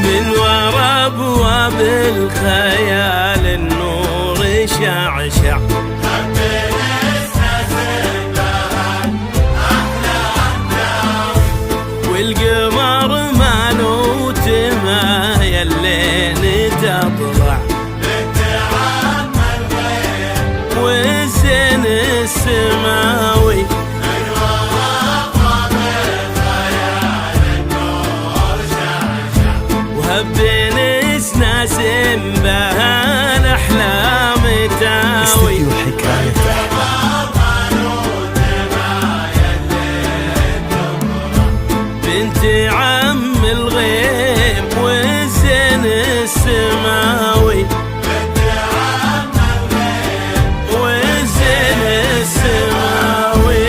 من ورا ابواب الخيال النور شعشع. والقمر مالو تمايل لين تطلع والزين السماوي وهبين سناس بها الأحلام تاوي. استديو حكاية أحلام بنت عم الغيم والزين السماوي والزين السماوي.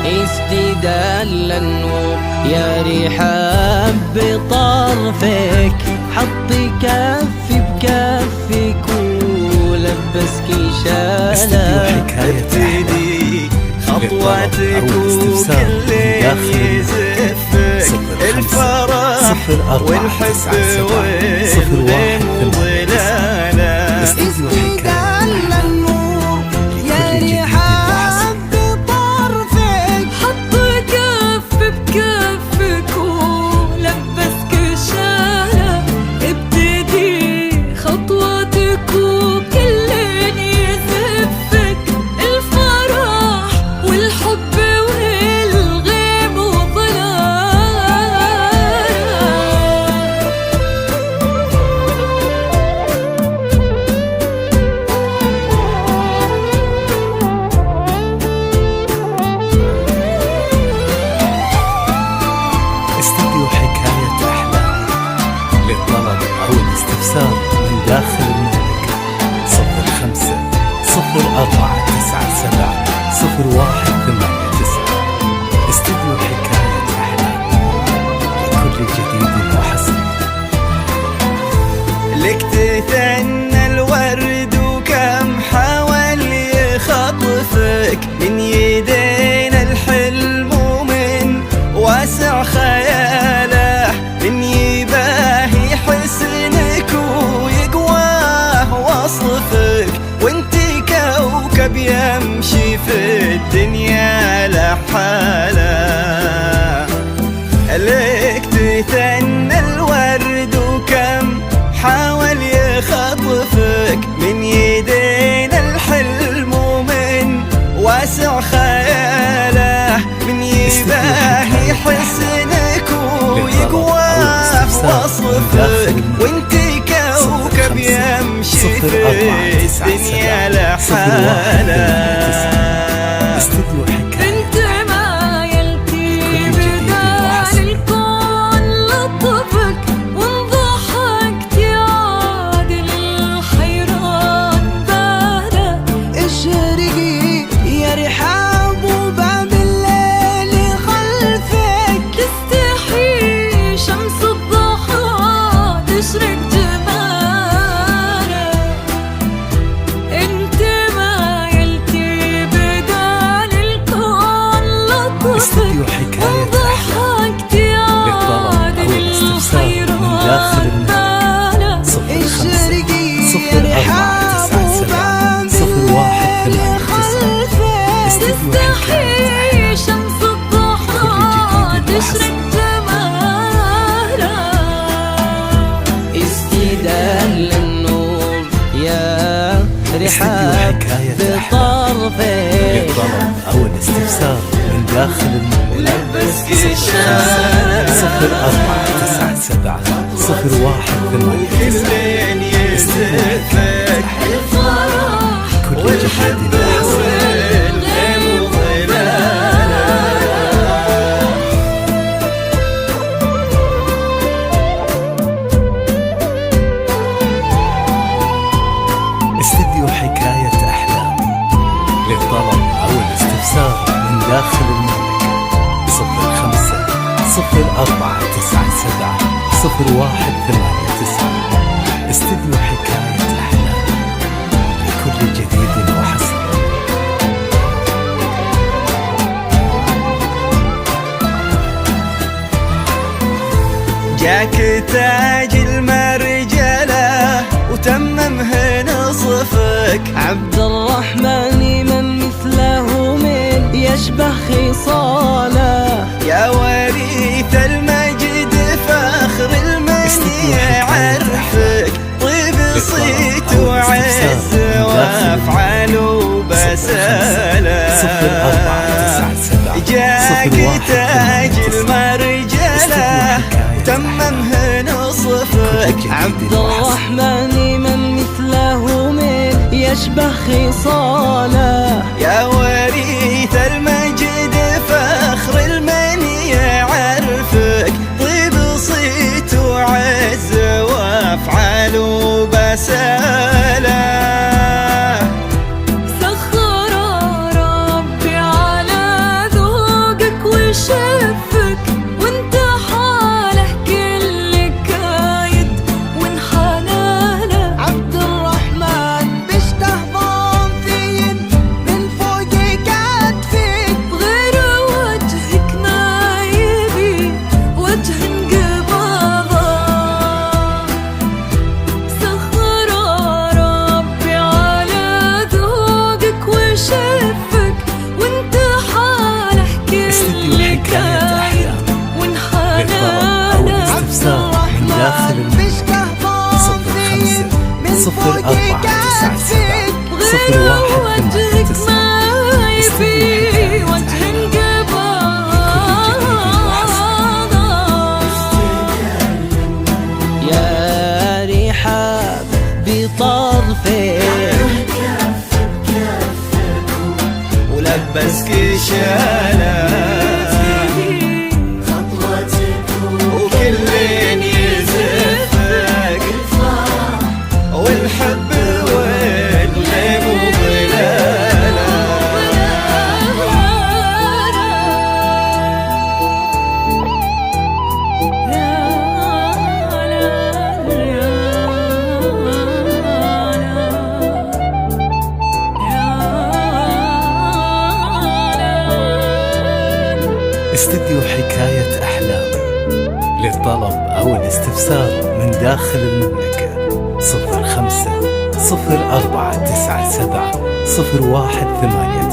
استدال النور يا ريحة بطرفك، حطي كفي بكفك ولبسك شالة. ابتدي خطواتك وكل يزفك الفرح والحب والغيم وظلاله. استدال النور يا ريحة من داخل المملكة. 05-04-97-0189. استديو حكاية أحلام لكل جديد وحسن. لك تثنى الورد وكم حاول يخطفك من يدينا الحلم ومن واسع خياله، من يباهي حسنك ويقواه وصفك، وانتي كوكب يمشي في الدنيا لحاله. لك تثنى الورد وكم حاول يخطفك من يدينا الحلم ومن واسع خياله، من يباهي حسنك ويقواه وصفك، وانتي كوكب يمشي في الدنيا لحاله. استديو حكاية أحلام للطلب أو الاستفسار من داخل المملكة. 05-04-97-0189. استديو حكاية شمس الضحى تشرق جمالها. استدال النور يا رحاب بطرفك. للطلب أو الاستفسار من داخل المملكة. 05-04-97-0189. كل جديد استديو حكاية أحلام للطلب أو الاستفسار من داخل المملكة. 0497 استديو حكاية أحلام لكل جديد وحصري. جاك تاج المرجلة وتممه نصفك، عبد الرحمن من مثله من يشبه خصاله، يا وريث المجد فخر المن يعرفك، طيب صيت وعز وافعال وبسالة. جاك تاج المرجلة تممه نصفك، عبد الرحمن من مثله من يشبه خصاله، يا وريث المجد فخر المن يعرفك، طيب صيت وعز وافعال وبسالة. سخر ربي على ذوقك وشفك، وانت حاله كل كايد وانحناله. عبد الرحمن بيشتهضم فين من فوق كتفك، غير وجهك ما يبي وجه انقباضه. سخر ربي على ذوقك وشفك، وانت حاله كل كايد وانحناله. عبد الرحمن بيشتهضم فين من فوق كتفك، غير وجهك ما يبي وجه انقباضه. يا رحاب بطرفك ولبسك شالة وكل يزفك، والحب والليم وظلالة. استديو حكاية أحلام للطلب أو الاستفسار من داخل المملكة 05 0497 0188.